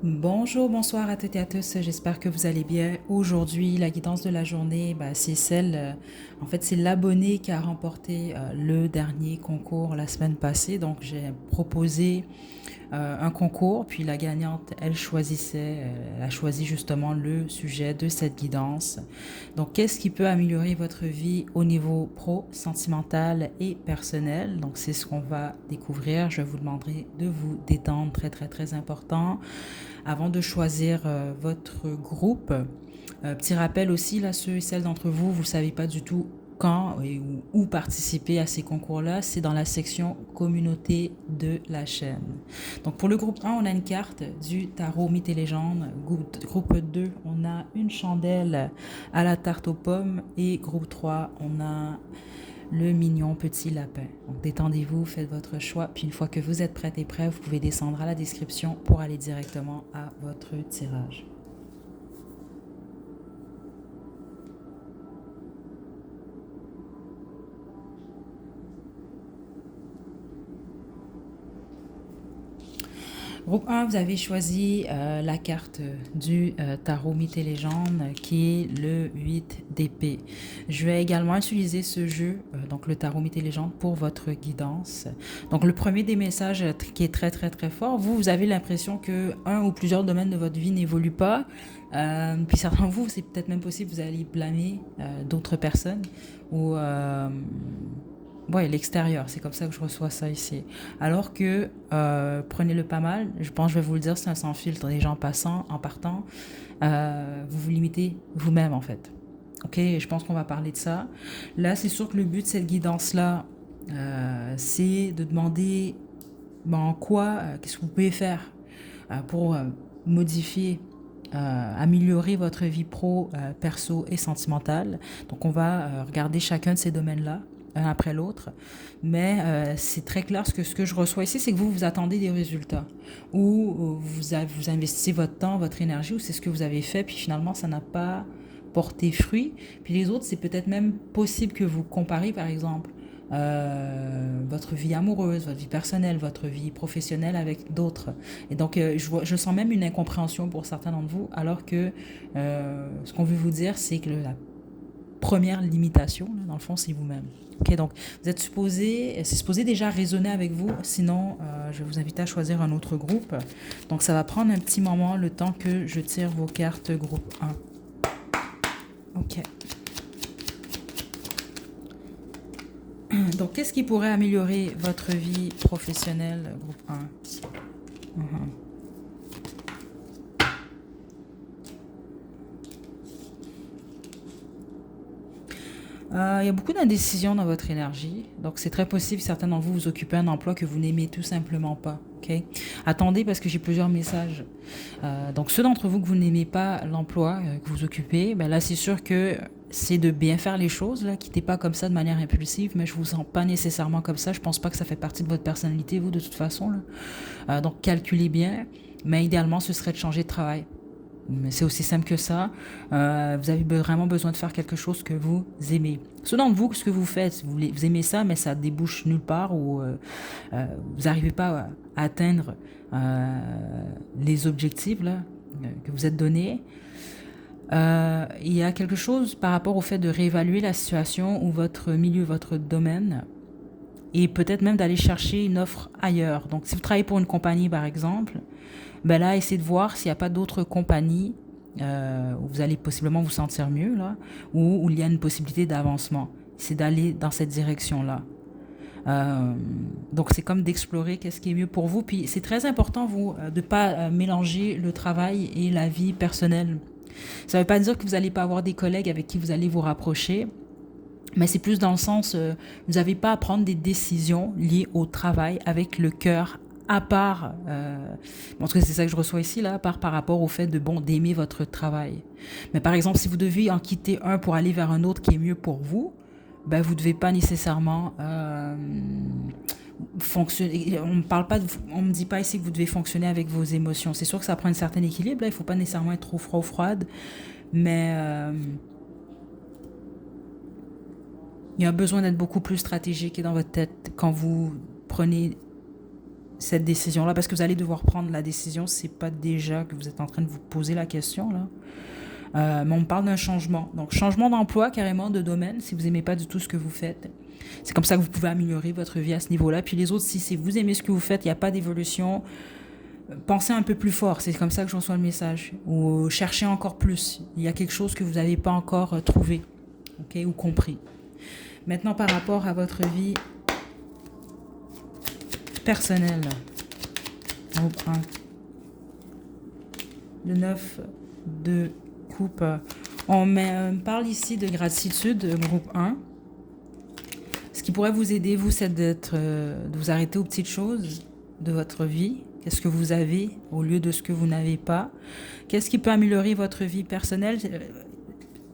Bonjour, bonsoir à toutes et à tous. J'espère que vous allez bien. Aujourd'hui, la guidance de la journée, c'est celle, en fait, c'est l'abonné qui a remporté le dernier concours la semaine passée. Donc, j'ai proposé un concours, puis la gagnante, elle a choisi justement le sujet de cette guidance. Donc, qu'est-ce qui peut améliorer votre vie au niveau pro, sentimental et personnel? Donc, c'est ce qu'on va découvrir. Je vous demanderai de vous détendre, très, très, très important avant de choisir votre groupe. Petit rappel aussi, là, ceux et celles d'entre vous, vous ne savez pas du tout quand et où participer à ces concours-là, c'est dans la section communauté de la chaîne. Donc pour le groupe 1, on a une carte du tarot mythes et légendes. Groupe 2, on a une chandelle à la tarte aux pommes. Et groupe 3, on a le mignon petit lapin. Donc détendez-vous, faites votre choix, puis une fois que vous êtes prête et prêt, vous pouvez descendre à la description pour aller directement à votre tirage. Groupe 1, vous avez choisi la carte du tarot mythes et légendes qui est le 8 d'épée. Je vais également utiliser ce jeu, donc le tarot mythes et légendes, pour votre guidance. Donc le premier des messages qui est très très très fort, vous avez l'impression que un ou plusieurs domaines de votre vie n'évoluent pas. Puis certains de vous, c'est peut-être même possible, vous allez blâmer d'autres personnes ou ouais, l'extérieur, c'est comme ça que je reçois ça ici. Alors que prenez-le pas mal, je pense que je vais vous le dire, c'est un sans filtre. Les gens passant, en partant, vous vous limitez vous-même en fait. Ok, je pense qu'on va parler de ça. Là, c'est sûr que le but de cette guidance-là, c'est de demander en quoi, qu'est-ce que vous pouvez faire pour modifier, améliorer votre vie pro, perso et sentimentale. Donc on va regarder chacun de ces domaines-là un après l'autre. Mais c'est très clair, ce que je reçois ici, c'est que vous attendez des résultats. Ou vous investissez votre temps, votre énergie, ou c'est ce que vous avez fait, puis finalement, ça n'a pas porté fruit. Puis les autres, c'est peut-être même possible que vous comparez, par exemple, votre vie amoureuse, votre vie personnelle, votre vie professionnelle avec d'autres. Et donc, je sens même une incompréhension pour certains d'entre vous, alors que ce qu'on veut vous dire, c'est que la première limitation, là, dans le fond, c'est vous-même. Ok, donc vous êtes supposé, c'est supposé déjà résonner avec vous, sinon je vais vous inviter à choisir un autre groupe. Donc ça va prendre un petit moment, le temps que je tire vos cartes groupe 1. Ok. Donc qu'est-ce qui pourrait améliorer votre vie professionnelle, groupe 1? Il y a beaucoup d'indécision dans votre énergie. Donc, c'est très possible, certains d'entre vous, vous occupez un emploi que vous n'aimez tout simplement pas. Ok. Attendez parce que j'ai plusieurs messages. Donc, ceux d'entre vous que vous n'aimez pas l'emploi que vous occupez, ben là, c'est sûr que c'est de bien faire les choses. Là, quittez pas comme ça de manière impulsive, mais je vous sens pas nécessairement comme ça. Je pense pas que ça fait partie de votre personnalité, vous, de toute façon. Là. Donc, calculez bien. Mais idéalement, ce serait de changer de travail. Mais c'est aussi simple que ça. Vous avez vraiment besoin de faire quelque chose que vous aimez. Ceux d'entre vous, ce que vous faites, vous aimez ça, mais ça débouche nulle part ou vous n'arrivez pas à atteindre les objectifs là, que vous êtes donnés. Il y a quelque chose par rapport au fait de réévaluer la situation ou votre milieu, votre domaine, et peut-être même d'aller chercher une offre ailleurs. Donc si vous travaillez pour une compagnie par exemple, ben là, essayez de voir s'il n'y a pas d'autres compagnies où vous allez possiblement vous sentir mieux, là, où il y a une possibilité d'avancement. C'est d'aller dans cette direction-là. Donc, c'est comme d'explorer qu'est-ce qui est mieux pour vous. Puis, c'est très important, vous, de ne pas mélanger le travail et la vie personnelle. Ça ne veut pas dire que vous n'allez pas avoir des collègues avec qui vous allez vous rapprocher, mais c'est plus dans le sens, vous n'avez pas à prendre des décisions liées au travail avec le cœur à part, en tout cas c'est ça que je reçois ici, là, à part par rapport au fait de, bon, d'aimer votre travail. Mais par exemple, si vous deviez en quitter un pour aller vers un autre qui est mieux pour vous, ben vous ne devez pas nécessairement fonctionner. On me dit pas ici que vous devez fonctionner avec vos émotions. C'est sûr que ça prend un certain équilibre, là, il ne faut pas nécessairement être trop froid ou froide, mais il y a besoin d'être beaucoup plus stratégique dans votre tête quand vous prenez cette décision-là, parce que vous allez devoir prendre la décision, c'est pas déjà que vous êtes en train de vous poser la question, là. Mais on parle d'un changement. Donc, changement d'emploi, carrément, de domaine, si vous n'aimez pas du tout ce que vous faites. C'est comme ça que vous pouvez améliorer votre vie à ce niveau-là. Puis les autres, si vous aimez ce que vous faites, il n'y a pas d'évolution, pensez un peu plus fort. C'est comme ça que je reçois le message. Ou cherchez encore plus. Il y a quelque chose que vous n'avez pas encore trouvé, ok, ou compris. Maintenant, par rapport à votre vie personnelle, groupe 1, le 9 de coupe. On parle ici de gratitude, groupe 1. Ce qui pourrait vous aider, vous, c'est de vous arrêter aux petites choses de votre vie. Qu'est-ce que vous avez au lieu de ce que vous n'avez pas? Qu'est-ce qui peut améliorer votre vie personnelle?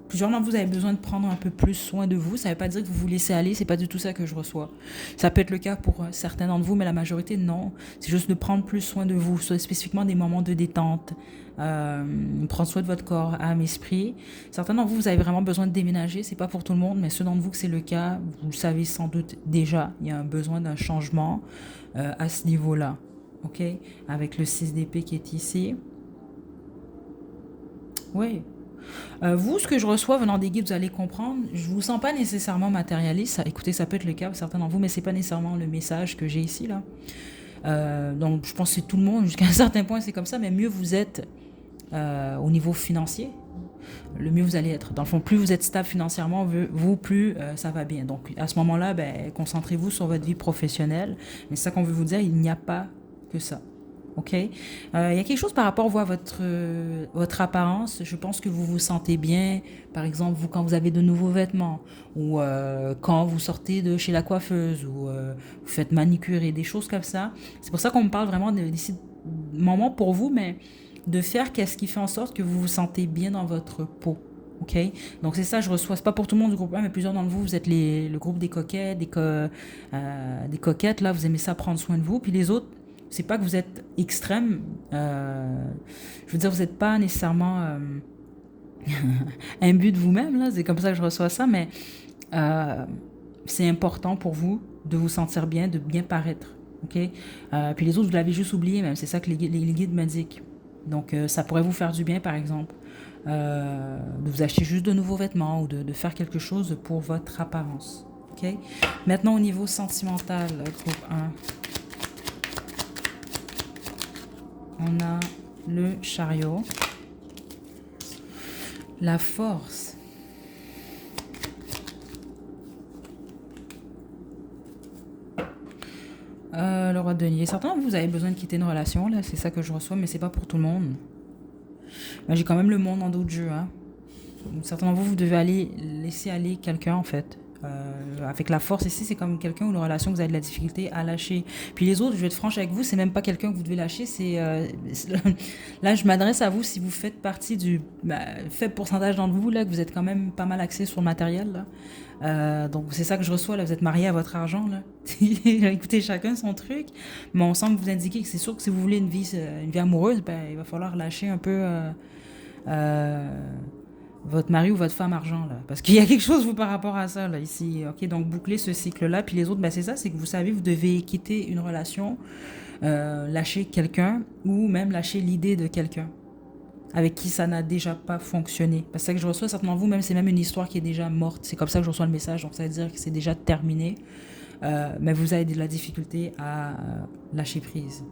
Plusieurs d'entre vous avez besoin de prendre un peu plus soin de vous. Ça ne veut pas dire que vous vous laissez aller, c'est pas du tout ça que je reçois. Ça peut être le cas pour certains d'entre vous, mais la majorité, non. C'est juste de prendre plus soin de vous, spécifiquement des moments de détente, prendre soin de votre corps, âme, esprit. Certains d'entre vous, vous avez vraiment besoin de déménager. C'est pas pour tout le monde, mais ceux d'entre vous que c'est le cas, vous le savez sans doute déjà, il y a un besoin d'un changement à ce niveau-là. OK? Avec le 6 d'épée qui est ici. Oui. Vous, ce que je reçois venant des guides, vous allez comprendre, je ne vous sens pas nécessairement matérialiste. Écoutez, ça peut être le cas pour certains d'entre vous, mais ce n'est pas nécessairement le message que j'ai ici, là. Donc, je pense que c'est tout le monde, jusqu'à un certain point, c'est comme ça, mais mieux vous êtes au niveau financier, le mieux vous allez être. Dans le fond, plus vous êtes stable financièrement, vous, plus ça va bien. Donc, à ce moment-là, concentrez-vous sur votre vie professionnelle. Mais c'est ça qu'on veut vous dire, il n'y a pas que ça. OK? Il y a quelque chose par rapport à votre apparence. Je pense que vous vous sentez bien. Par exemple, vous, quand vous avez de nouveaux vêtements ou quand vous sortez de chez la coiffeuse ou vous faites manicurer, des choses comme ça. C'est pour ça qu'on me parle vraiment d'ici moment pour vous, mais de faire qu'est-ce qui fait en sorte que vous vous sentez bien dans votre peau. OK? Donc, c'est ça, je reçois. C'est pas pour tout le monde du groupe 1, mais plusieurs d'entre vous, vous êtes le groupe des coquettes, des coquettes. Là, vous aimez ça prendre soin de vous. Puis les autres, c'est pas que vous êtes extrême. Je veux dire, vous n'êtes pas nécessairement imbu de vous-même. Là, c'est comme ça que je reçois ça, mais c'est important pour vous de vous sentir bien, de bien paraître. OK? Puis les autres, vous l'avez juste oublié même. C'est ça que les guides m'indiquent. Donc, ça pourrait vous faire du bien, par exemple, de vous acheter juste de nouveaux vêtements ou de faire quelque chose pour votre apparence. OK? Maintenant, au niveau sentimental, groupe 1. On a le chariot, la force, le roi de denier. Certains, vous avez besoin de quitter une relation, là, c'est ça que je reçois, mais c'est pas pour tout le monde. Mais j'ai quand même le monde en d'autres jeux. Hein. Certains d'entre vous, vous devez laisser aller quelqu'un, en fait. Avec la force ici, c'est comme quelqu'un ou une relation que vous avez de la difficulté à lâcher. Puis les autres, je vais être franche avec vous, c'est même pas quelqu'un que vous devez lâcher. Là, je m'adresse à vous si vous faites partie du faible pourcentage d'entre vous là, que vous êtes quand même pas mal axé sur le matériel. Là. Donc c'est ça que je reçois là. Vous êtes marié à votre argent là. Écoutez, chacun son truc, mais on semble vous indiquer que c'est sûr que si vous voulez une vie amoureuse, il va falloir lâcher un peu. Votre mari ou votre femme argent, là. Parce qu'il y a quelque chose, vous, par rapport à ça, là, ici. OK, donc, boucler ce cycle-là. Puis les autres, c'est ça, c'est que vous savez, vous devez quitter une relation, lâcher quelqu'un ou même lâcher l'idée de quelqu'un avec qui ça n'a déjà pas fonctionné. Parce que je reçois certainement vous, même c'est même une histoire qui est déjà morte. C'est comme ça que je reçois le message, donc ça veut dire que c'est déjà terminé. Mais vous avez de la difficulté à lâcher prise.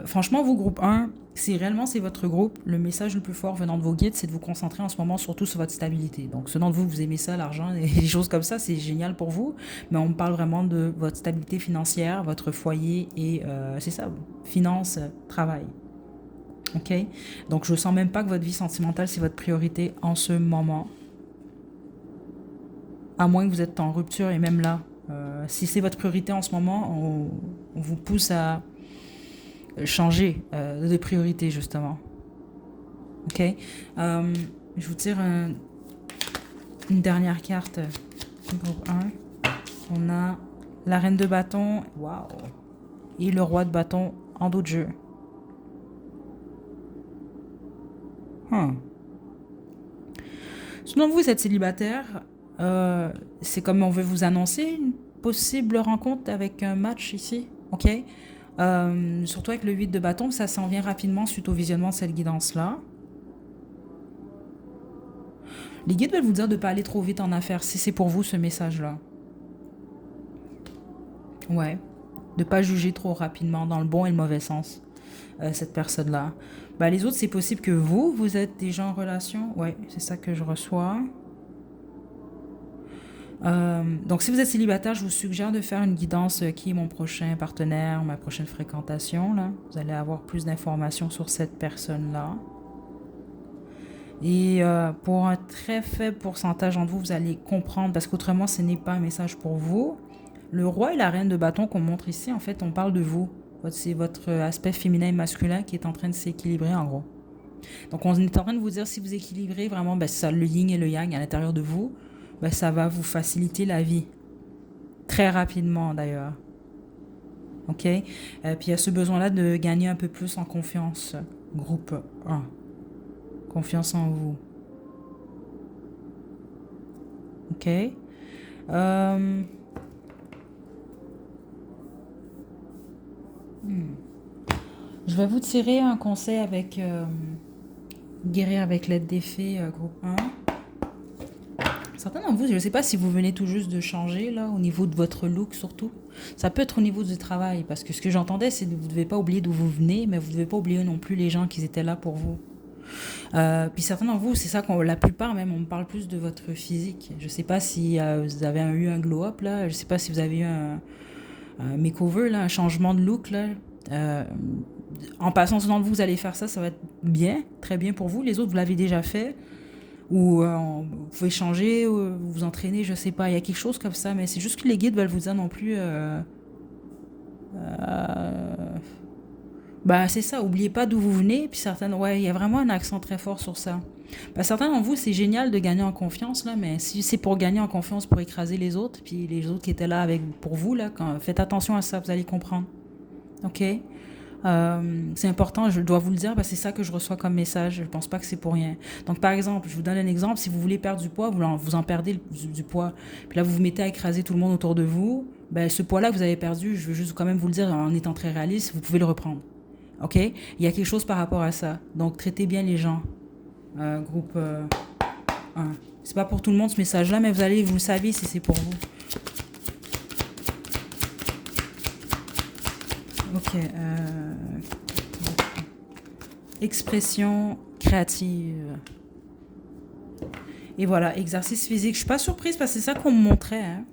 Franchement, vous, groupe 1, si réellement c'est votre groupe, le message le plus fort venant de vos guides, c'est de vous concentrer en ce moment surtout sur votre stabilité. Donc, ceux d'entre vous, vous aimez ça, l'argent, et des choses comme ça, c'est génial pour vous. Mais on me parle vraiment de votre stabilité financière, votre foyer et, c'est ça, finance, travail. OK? Donc, je ne sens même pas que votre vie sentimentale, c'est votre priorité en ce moment. À moins que vous êtes en rupture et même là, si c'est votre priorité en ce moment, on vous pousse à changer de priorité, justement. OK? Je vous tire une dernière carte. Groupe 1. On a la reine de bâton. Waouh! Et le roi de bâton en dos de jeu. Sinon, vous êtes célibataire. C'est comme on veut vous annoncer une possible rencontre avec un match ici. OK? Surtout avec le 8 de bâton, ça s'en vient rapidement suite au visionnement de cette guidance-là. Les guides veulent vous dire de ne pas aller trop vite en affaires, si c'est pour vous ce message-là. Ouais. De ne pas juger trop rapidement, dans le bon et le mauvais sens, cette personne-là. Bah, les autres, c'est possible que vous êtes déjà en relation. Ouais, c'est ça que je reçois. Donc, si vous êtes célibataire, je vous suggère de faire une guidance qui est mon prochain partenaire, ma prochaine fréquentation. Là. Vous allez avoir plus d'informations sur cette personne-là. Et pour un très faible pourcentage d'entre vous, vous allez comprendre, parce qu'autrement, ce n'est pas un message pour vous. Le roi et la reine de bâton qu'on montre ici, en fait, on parle de vous. C'est votre aspect féminin et masculin qui est en train de s'équilibrer, en gros. Donc, on est en train de vous dire, si vous équilibrez vraiment ben, ça, le yin et le yang à l'intérieur de vous, ben, ça va vous faciliter la vie. Très rapidement, d'ailleurs. OK? Puis, il y a ce besoin-là de gagner un peu plus en confiance. Groupe 1. Confiance en vous. OK? Je vais vous tirer un conseil avec guérir avec l'aide des fées, groupe 1. Certains d'entre vous, je ne sais pas si vous venez tout juste de changer, là, au niveau de votre look surtout. Ça peut être au niveau du travail, parce que ce que j'entendais, c'est que vous ne devez pas oublier d'où vous venez, mais vous ne devez pas oublier non plus les gens qui étaient là pour vous. Puis certains d'entre vous, c'est ça qu'on, la plupart même, on me parle plus de votre physique. Je ne sais pas si vous avez eu un glow-up, là. Je ne sais pas si vous avez eu un makeover, là, un changement de look, là. En passant ce temps de vous, vous allez faire ça, ça va être bien, très bien pour vous. Les autres, vous l'avez déjà fait. Ou vous pouvez changer, ou vous entraîner, je sais pas. Il y a quelque chose comme ça, mais c'est juste que les guides veulent vous dire non plus... bah c'est ça, oubliez pas d'où vous venez. Puis certaines, ouais, il y a vraiment un accent très fort sur ça. Bah, certains d'entre vous, c'est génial de gagner en confiance, là, mais si c'est pour gagner en confiance, pour écraser les autres, puis les autres qui étaient là avec pour vous, là, faites attention à ça, vous allez comprendre. OK? C'est important, je dois vous le dire, parce que c'est ça que je reçois comme message. Je ne pense pas que c'est pour rien. Donc, par exemple, je vous donne un exemple. Si vous voulez perdre du poids, vous en perdez du poids. Puis là, vous vous mettez à écraser tout le monde autour de vous. Ben, ce poids-là que vous avez perdu, je veux juste quand même vous le dire en étant très réaliste, vous pouvez le reprendre. OK? Il y a quelque chose par rapport à ça. Donc, traitez bien les gens. Groupe 1. C'est pas pour tout le monde ce message-là, mais vous le savez si c'est pour vous. OK. Expression créative. Et voilà, exercice physique. Je suis pas surprise parce que c'est ça qu'on me montrait. Hein.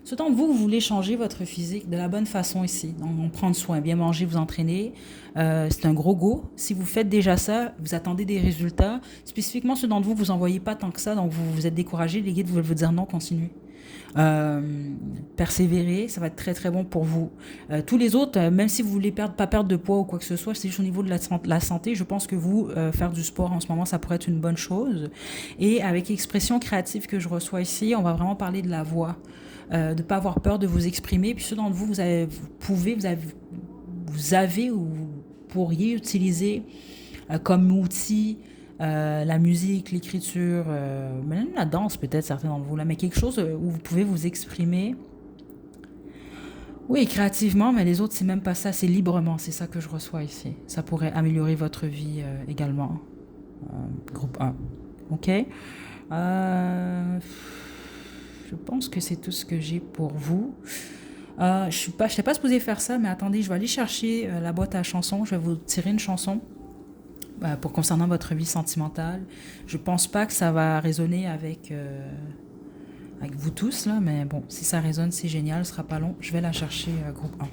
Cependant, vous voulez changer votre physique de la bonne façon ici. Donc, prendre soin, bien manger, vous entraîner. C'est un gros go. Si vous faites déjà ça, vous attendez des résultats. Spécifiquement, ceux d'entre vous, vous n'en voyez pas tant que ça, donc vous êtes découragé. Les guides veulent vous dire non, continuez. Persévérer, ça va être très très bon pour vous. Tous les autres, même si vous voulez pas perdre de poids ou quoi que ce soit, c'est juste au niveau de la santé, je pense que vous, faire du sport en ce moment, ça pourrait être une bonne chose. Et avec l'expression créative que je reçois ici, on va vraiment parler de la voix. De ne pas avoir peur de vous exprimer. Puis ceux d'entre vous, vous avez ou vous pourriez utiliser comme outil la musique, l'écriture, même la danse peut-être, certains d'entre vous, là, mais quelque chose où vous pouvez vous exprimer. Oui, créativement, mais les autres, c'est même pas ça, c'est librement, c'est ça que je reçois ici. Ça pourrait améliorer votre vie également. Groupe 1. OK? Je pense que c'est tout ce que j'ai pour vous. Je ne sais pas supposée faire ça, mais attendez, je vais aller chercher la boîte à chansons. Je vais vous tirer une chanson pour concernant votre vie sentimentale. Je pense pas que ça va résonner avec vous tous, là, mais bon, si ça résonne, c'est génial, ce sera pas long. Je vais la chercher, groupe 1.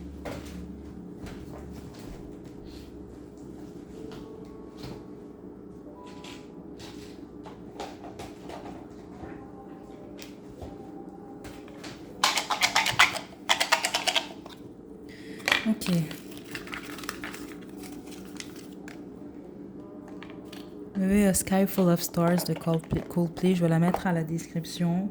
Ok. Vous avez A Sky Full of Stars de Coldplay. Je vais la mettre à la description.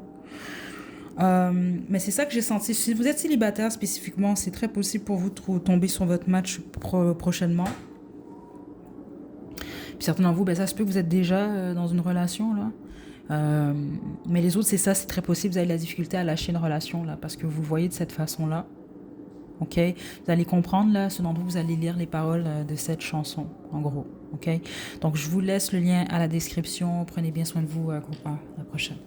Mais c'est ça que j'ai senti. Si vous êtes célibataire spécifiquement, c'est très possible pour vous de tomber sur votre match prochainement. Puis certains d'entre vous, ben, ça se peut que vous êtes déjà dans une relation, là. Mais les autres, c'est ça, c'est très possible. Vous avez de la difficulté à lâcher une relation, là, parce que vous le voyez de cette façon-là. OK? Vous allez comprendre, là, ce dont vous allez lire les paroles de cette chanson, en gros. OK? Donc, je vous laisse le lien à la description. Prenez bien soin de vous, groupe 1. À la prochaine.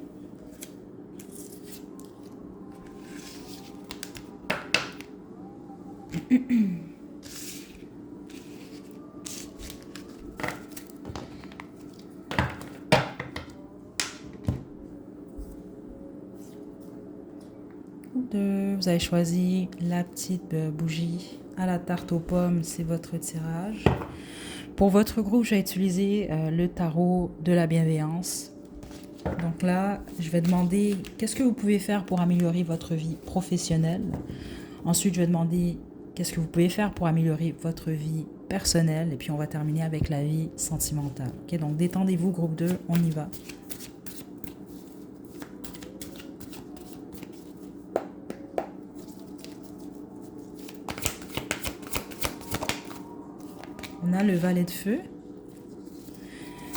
Vous avez choisi la petite bougie à la tarte aux pommes, c'est votre tirage. Pour votre groupe, je vais utiliser le tarot de la bienveillance. Donc là, je vais demander qu'est-ce que vous pouvez faire pour améliorer votre vie professionnelle. Ensuite, je vais demander qu'est-ce que vous pouvez faire pour améliorer votre vie personnelle. Et puis, on va terminer avec la vie sentimentale. Ok, donc détendez-vous, groupe 2, on y va. On a le valet de feu.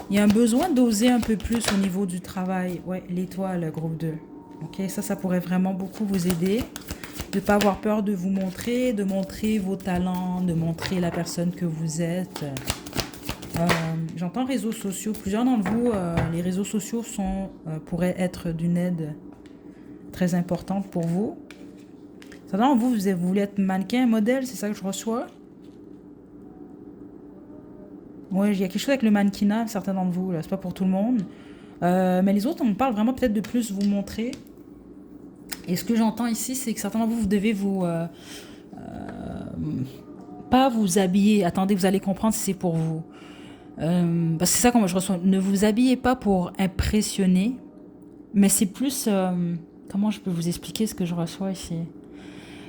Il y a un besoin d'oser un peu plus au niveau du travail. Ouais, l'étoile, groupe 2. Ok, ça pourrait vraiment beaucoup vous aider. De ne pas avoir peur de vous montrer, de montrer vos talents, de montrer la personne que vous êtes. J'entends réseaux sociaux. Plusieurs d'entre vous, les réseaux sociaux pourraient être d'une aide très importante pour vous. Certains d'entre vous, vous voulez être mannequin, modèle, c'est ça que je reçois? Oui, il y a quelque chose avec le mannequinat, certains d'entre vous, là, c'est pas pour tout le monde. Mais les autres, on parle vraiment peut-être de plus vous montrer. Et ce que j'entends ici, c'est que certains d'entre vous, vous devez pas vous habiller. Attendez, vous allez comprendre si c'est pour vous. Parce que c'est ça que je reçois. Ne vous habillez pas pour impressionner, mais c'est plus... comment je peux vous expliquer ce que je reçois ici?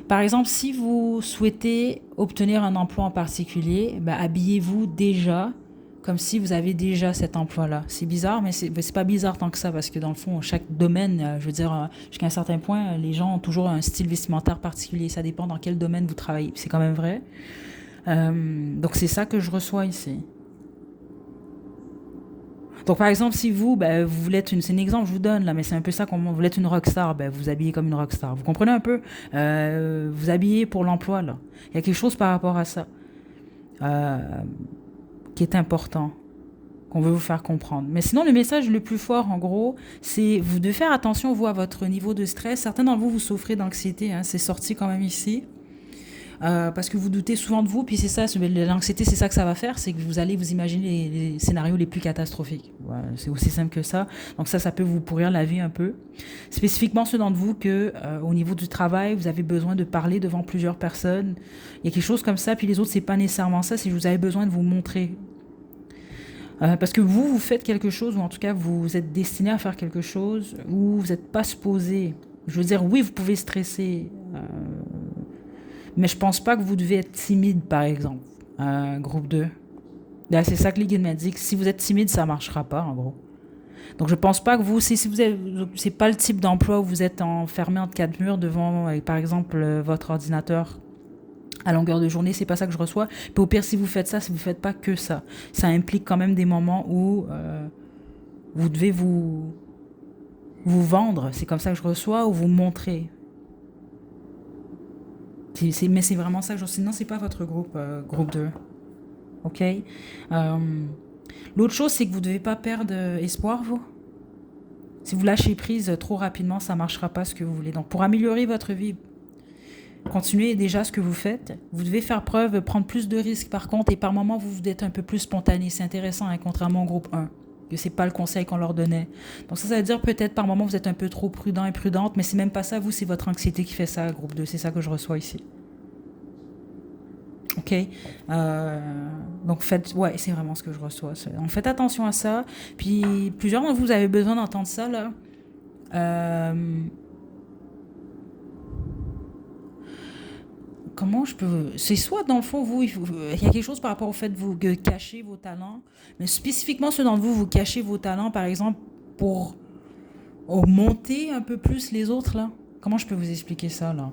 Par exemple, si vous souhaitez obtenir un emploi en particulier, habillez-vous déjà comme si vous avez déjà cet emploi-là. C'est bizarre, mais c'est pas bizarre tant que ça, parce que dans le fond, chaque domaine, je veux dire, jusqu'à un certain point, les gens ont toujours un style vestimentaire particulier. Ça dépend dans quel domaine vous travaillez. C'est quand même vrai. Donc c'est ça que je reçois ici. Donc par exemple, si vous voulez être c'est un exemple que je vous donne là, mais c'est un peu ça, quand vous voulez être une rockstar, vous habillez comme une rockstar. Vous comprenez un peu? Vous habillez pour l'emploi là. Il y a quelque chose par rapport à ça qui est important, qu'on veut vous faire comprendre. Mais sinon, le message le plus fort, en gros, c'est vous de faire attention, vous, à votre niveau de stress. Certains d'entre vous, vous souffrez d'anxiété, hein, c'est sorti quand même ici. Parce que vous doutez souvent de vous, puis c'est ça, l'anxiété, c'est ça que ça va faire, c'est que vous allez vous imaginer les scénarios les plus catastrophiques. Voilà, c'est aussi simple que ça. Donc ça peut vous pourrir la vie un peu. Spécifiquement ceux d'entre vous que, au niveau du travail, vous avez besoin de parler devant plusieurs personnes. Il y a quelque chose comme ça, puis les autres, c'est pas nécessairement ça, c'est que vous avez besoin de vous montrer. Parce que vous faites quelque chose, ou en tout cas, vous êtes destiné à faire quelque chose, ou vous n'êtes pas supposé. Je veux dire, oui, vous pouvez stresser, mais je pense pas que vous devez être timide, par exemple. Groupe 2. Là, c'est ça que les guides m'ont dit, que si vous êtes timide, ça marchera pas, en gros. Donc, je pense pas que si vous êtes, c'est pas le type d'emploi où vous êtes enfermé entre quatre murs devant, par exemple, votre ordinateur à longueur de journée, c'est pas ça que je reçois. Puis au pire, si vous faites ça, si vous faites pas que ça, ça implique quand même des moments où vous devez vous vendre, c'est comme ça que je reçois, ou vous montrer. Mais c'est vraiment ça que je reçois. Sinon, c'est pas votre groupe, groupe 2. OK? L'autre chose, c'est que vous devez pas perdre espoir, vous. Si vous lâchez prise trop rapidement, ça marchera pas ce que vous voulez. Donc, pour améliorer votre vie, continuez déjà ce que vous faites. Vous devez faire preuve, prendre plus de risques par contre, et par moments, vous êtes un peu plus spontané. C'est intéressant, hein, contrairement au groupe 1, que c'est pas le conseil qu'on leur donnait. Donc ça veut dire peut-être par moments, vous êtes un peu trop prudent et prudente, mais c'est même pas ça, vous, c'est votre anxiété qui fait ça, groupe 2. C'est ça que je reçois ici. OK? Donc ouais, c'est vraiment ce que je reçois. Donc faites attention à ça. Puis plusieurs d'entre vous avez besoin d'entendre ça, là. Comment je peux... C'est soit, dans le fond, il y a quelque chose par rapport au fait de vous cacher vos talents, mais spécifiquement ceux d'entre vous cachez vos talents, par exemple, pour monter un peu plus les autres, là. Comment je peux vous expliquer ça, là?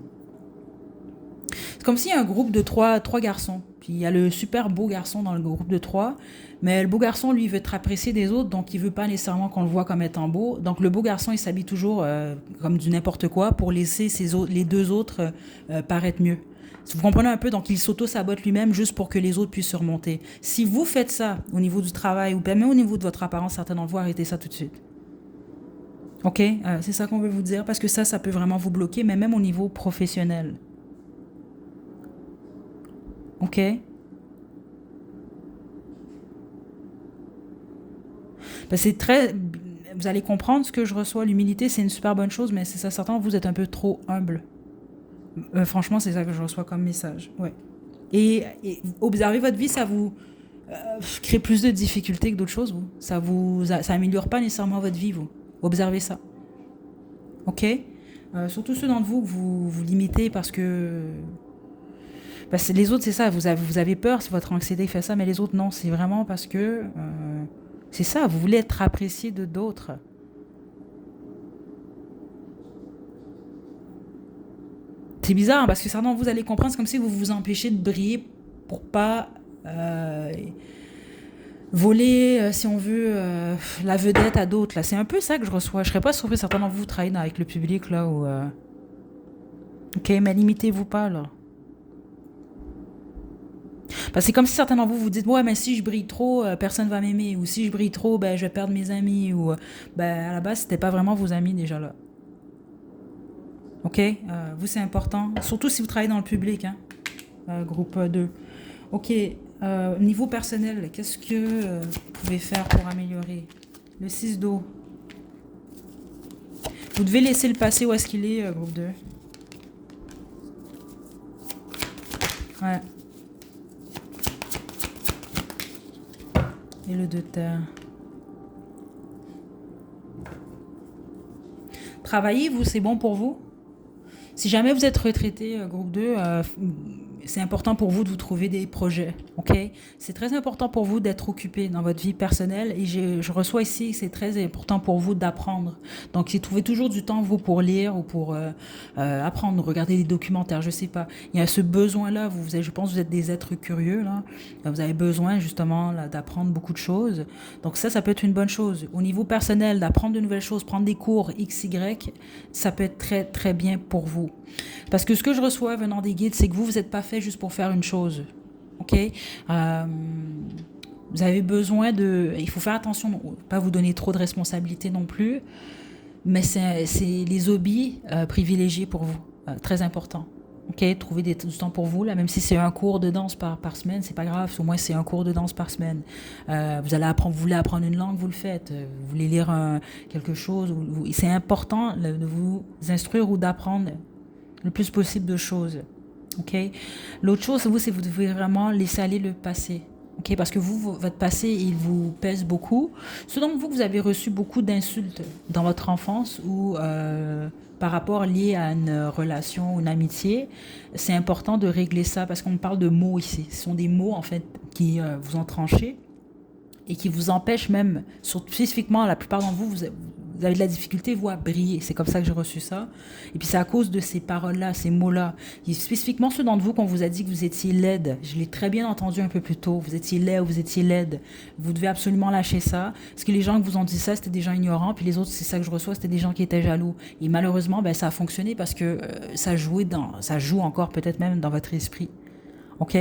C'est comme s'il y a un groupe de trois garçons, puis il y a le super beau garçon dans le groupe de 3, mais le beau garçon, lui, il veut être apprécié des autres, donc il veut pas nécessairement qu'on le voit comme étant beau. Donc le beau garçon, il s'habille toujours comme du n'importe quoi pour laisser les deux autres paraître mieux. Vous comprenez un peu? Donc, il s'auto-sabote lui-même juste pour que les autres puissent surmonter. Si vous faites ça au niveau du travail ou même au niveau de votre apparence, certains d'entre vous, arrêtez ça tout de suite. OK? C'est ça qu'on veut vous dire parce que ça peut vraiment vous bloquer, mais même au niveau professionnel. OK? Ben, c'est très... Vous allez comprendre ce que je reçois. L'humilité, c'est une super bonne chose, mais c'est ça, certains, vous êtes un peu trop humble. Franchement, c'est ça que je reçois comme message. Ouais. Et observer votre vie, ça vous crée plus de difficultés que d'autres choses, vous. Ça améliore pas nécessairement votre vie, vous. Observez ça. OK? Surtout ceux d'entre vous que vous limitez parce que les autres, c'est ça, vous avez peur si votre anxiété fait ça, mais les autres, non. C'est vraiment parce que c'est ça, vous voulez être apprécié de d'autres. C'est bizarre, hein, parce que certains, vous allez comprendre, c'est comme si vous vous empêchez de briller pour pas voler, si on veut, la vedette à d'autres. Là, c'est un peu ça que je reçois. Je serais pas surpris, certains d'entre vous travaillent avec le public, là, où... Ok, mais limitez-vous pas, là. Parce que c'est comme si certains d'entre vous vous dites, ouais, mais si je brille trop, personne va m'aimer. Ou si je brille trop, ben, je vais perdre mes amis. Ou, ben, à la base, c'était pas vraiment vos amis, déjà, là. Ok? Vous, c'est important. Surtout si vous travaillez dans le public, hein. Groupe 2. Ok. Niveau personnel, qu'est-ce que vous pouvez faire pour améliorer? Le 6 d'eau. Vous devez laisser le passé où est-ce qu'il est, groupe 2. Ouais. Et le 2 de terre. Travailler, vous, c'est bon pour vous? Si jamais vous êtes retraité, groupe 2, c'est important pour vous de vous trouver des projets, ok? C'est très important pour vous d'être occupé dans votre vie personnelle et je reçois ici, c'est très important pour vous d'apprendre. Donc, trouvez toujours du temps, vous, pour lire ou pour apprendre, regarder des documentaires, je sais pas. Il y a ce besoin-là, je pense que vous êtes des êtres curieux, là. Vous avez besoin, justement, là, d'apprendre beaucoup de choses. Donc ça peut être une bonne chose. Au niveau personnel, d'apprendre de nouvelles choses, prendre des cours X, Y, ça peut être très, très bien pour vous. Parce que ce que je reçois venant des guides, c'est que vous n'êtes pas fait juste pour faire une chose. OK? Vous avez besoin de... Il faut faire attention, ne pas vous donner trop de responsabilités non plus, mais c'est les hobbies privilégiés pour vous. Très important. OK? Trouvez du temps pour vous, là, même si c'est un cours de danse par semaine, c'est pas grave, au moins c'est un cours de danse par semaine. Vous voulez apprendre une langue, vous le faites. Vous voulez lire quelque chose, c'est important de vous instruire ou d'apprendre le plus possible de choses. OK? L'autre chose, c'est que vous devez vraiment laisser aller le passé. OK? Parce que votre passé, il vous pèse beaucoup. Selon vous avez reçu beaucoup d'insultes dans votre enfance ou par rapport lié à une relation, une amitié, c'est important de régler ça parce qu'on parle de mots ici. Ce sont des mots, en fait, qui vous ont tranché et qui vous empêchent même, spécifiquement, la plupart d'entre vous avez de la difficulté, vous, à briller. C'est comme ça que j'ai reçu ça. Et puis c'est à cause de ces paroles-là, ces mots-là. Et spécifiquement ceux d'entre vous qu'on vous a dit que vous étiez laide. Je l'ai très bien entendu un peu plus tôt. Vous étiez laid ou vous étiez laide. Vous devez absolument lâcher ça. Parce que les gens qui vous ont dit ça, c'était des gens ignorants. Puis les autres, c'est ça que je reçois, c'était des gens qui étaient jaloux. Et malheureusement, ça a fonctionné parce que ça joue encore peut-être même dans votre esprit. OK?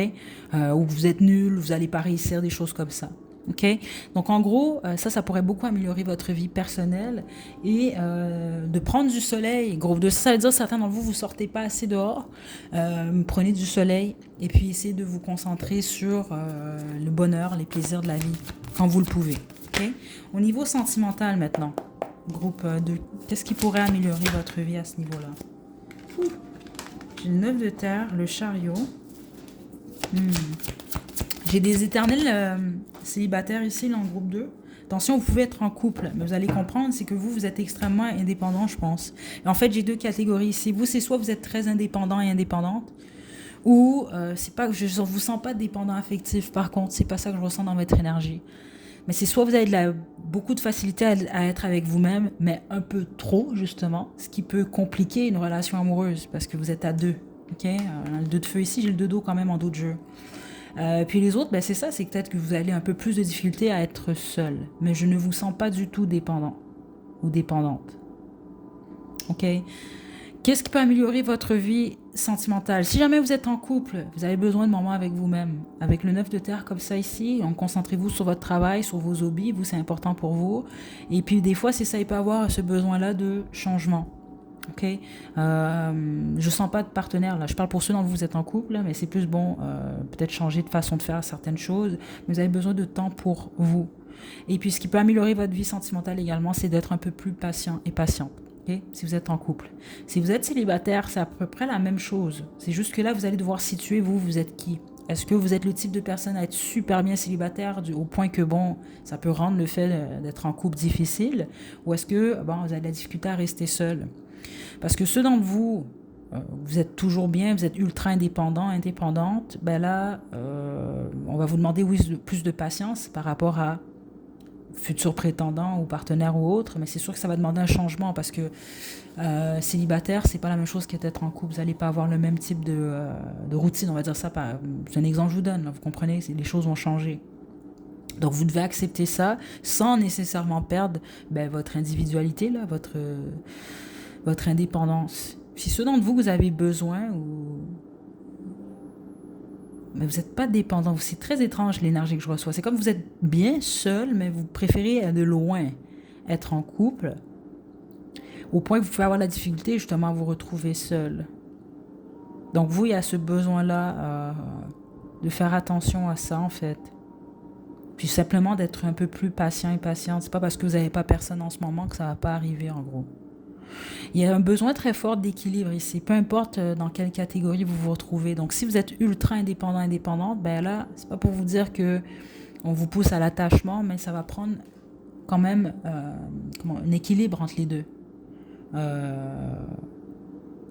Ou vous êtes nul, vous n'allez pas réussir, des choses comme ça. Okay? Donc en gros, ça pourrait beaucoup améliorer votre vie personnelle et de prendre du soleil. Gros, ça veut dire certains d'entre vous, vous sortez pas assez dehors. Prenez du soleil et puis essayez de vous concentrer sur le bonheur, les plaisirs de la vie quand vous le pouvez. Okay? Au niveau sentimental maintenant, groupe 2, qu'est-ce qui pourrait améliorer votre vie à ce niveau-là? J'ai le 9 de terre, le chariot. J'ai des éternels célibataires ici, là, en groupe 2. Attention, vous pouvez être en couple, mais vous allez comprendre, c'est que vous êtes extrêmement indépendant, je pense. Et en fait, j'ai deux catégories ici. Vous, c'est soit vous êtes très indépendant et indépendante, ou c'est pas que je ne vous sens pas dépendant affectif. Par contre, c'est pas ça que je ressens dans votre énergie. Mais c'est soit vous avez beaucoup de facilité à être avec vous-même, mais un peu trop, justement, ce qui peut compliquer une relation amoureuse, parce que vous êtes à deux. Okay? Le 2 de feu ici, j'ai le 2 d'eau quand même en dos de jeu. Puis les autres, c'est ça, c'est peut-être que vous avez un peu plus de difficulté à être seul. Mais je ne vous sens pas du tout dépendant ou dépendante. OK? Qu'est-ce qui peut améliorer votre vie sentimentale? Si jamais vous êtes en couple, vous avez besoin de moments avec vous-même. Avec le 9 de terre comme ça ici, concentrez-vous sur votre travail, sur vos hobbies. Vous, c'est important pour vous. Et puis, des fois, c'est ça, il peut avoir ce besoin-là de changement. Ok, je sens pas de partenaire là. Je parle pour ceux dont vous êtes en couple, là, mais c'est plus bon peut-être changer de façon de faire certaines choses. Mais vous avez besoin de temps pour vous. Et puis, ce qui peut améliorer votre vie sentimentale également, c'est d'être un peu plus patient et patiente. Okay? Si vous êtes en couple, si vous êtes célibataire, c'est à peu près la même chose. C'est juste que là, vous allez devoir situer vous êtes qui. Est-ce que vous êtes le type de personne à être super bien célibataire au point que, bon, ça peut rendre le fait d'être en couple difficile? Ou est-ce que, bon, vous avez de la difficulté à rester seul? Parce que ceux d'entre vous, vous êtes toujours bien, vous êtes ultra indépendant, indépendante, ben là, on va vous demander oui, plus de patience par rapport à futurs prétendants ou partenaires ou autres, mais c'est sûr que ça va demander un changement parce que célibataire, c'est pas la même chose qu'être en couple. Vous n'allez pas avoir le même type de routine, on va dire ça. C'est un exemple que je vous donne, là, vous comprenez, les choses vont changer. Donc vous devez accepter ça sans nécessairement perdre votre individualité, là, votre indépendance. Si ceux d'entre vous, vous avez besoin mais vous n'êtes pas dépendant. C'est très étrange l'énergie que je reçois. C'est comme vous êtes bien seul, mais vous préférez de loin être en couple, au point que vous pouvez avoir la difficulté justement à vous retrouver seul. Donc vous, il y a ce besoin-là de faire attention à ça en fait. Puis simplement d'être un peu plus patient et patiente. C'est pas parce que vous n'avez pas personne en ce moment que ça va pas arriver en gros. Il y a un besoin très fort d'équilibre ici, peu importe dans quelle catégorie vous vous retrouvez. Donc, si vous êtes ultra indépendant, indépendante, ben là, c'est pas pour vous dire que on vous pousse à l'attachement, mais ça va prendre quand même un équilibre entre les deux.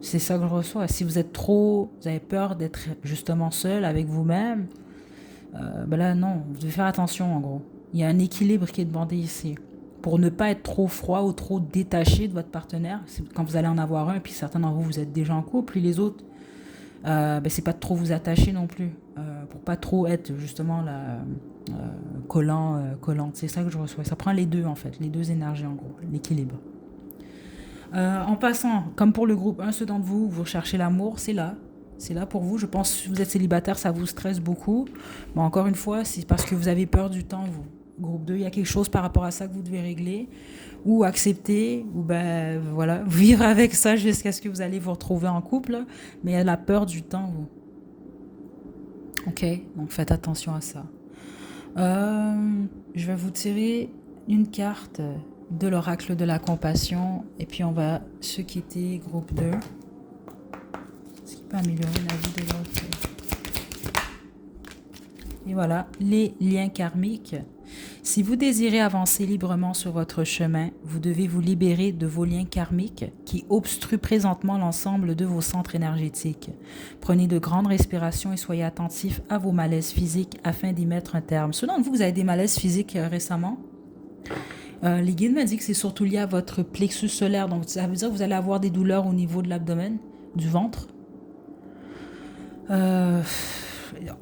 C'est ça que je reçois. Si vous êtes trop, vous avez peur d'être justement seul avec vous-même, ben là, non, vous devez faire attention en gros. Il y a un équilibre qui est demandé ici. Pour ne pas être trop froid ou trop détaché de votre partenaire, quand vous allez en avoir un, puis certains d'entre vous, vous êtes déjà en couple, puis les autres, c'est pas de trop vous attacher non plus, pour pas trop être justement collante. C'est ça que je reçois. Ça prend les deux en fait, les deux énergies en gros, l'équilibre. En passant, comme pour le groupe 1, ceux d'entre vous, vous recherchez l'amour, c'est là. C'est là pour vous. Je pense que si vous êtes célibataire, ça vous stresse beaucoup. Mais encore une fois, c'est parce que vous avez peur du temps, vous. Groupe 2, il y a quelque chose par rapport à ça que vous devez régler ou accepter ou voilà, vivre avec ça jusqu'à ce que vous allez vous retrouver en couple. Mais il y a la peur du temps, vous. Ok, donc faites attention à ça. Je vais vous tirer une carte de l'oracle de la compassion et puis on va se quitter, groupe 2. Ce qui peut améliorer la vie de l'autre. Et voilà, les liens karmiques. Si vous désirez avancer librement sur votre chemin, vous devez vous libérer de vos liens karmiques qui obstruent présentement l'ensemble de vos centres énergétiques. Prenez de grandes respirations et soyez attentifs à vos malaises physiques afin d'y mettre un terme. Ceux d'entre vous, vous avez des malaises physiques récemment? Les guides m'ont dit que c'est surtout lié à votre plexus solaire. Donc, ça veut dire que vous allez avoir des douleurs au niveau de l'abdomen, du ventre.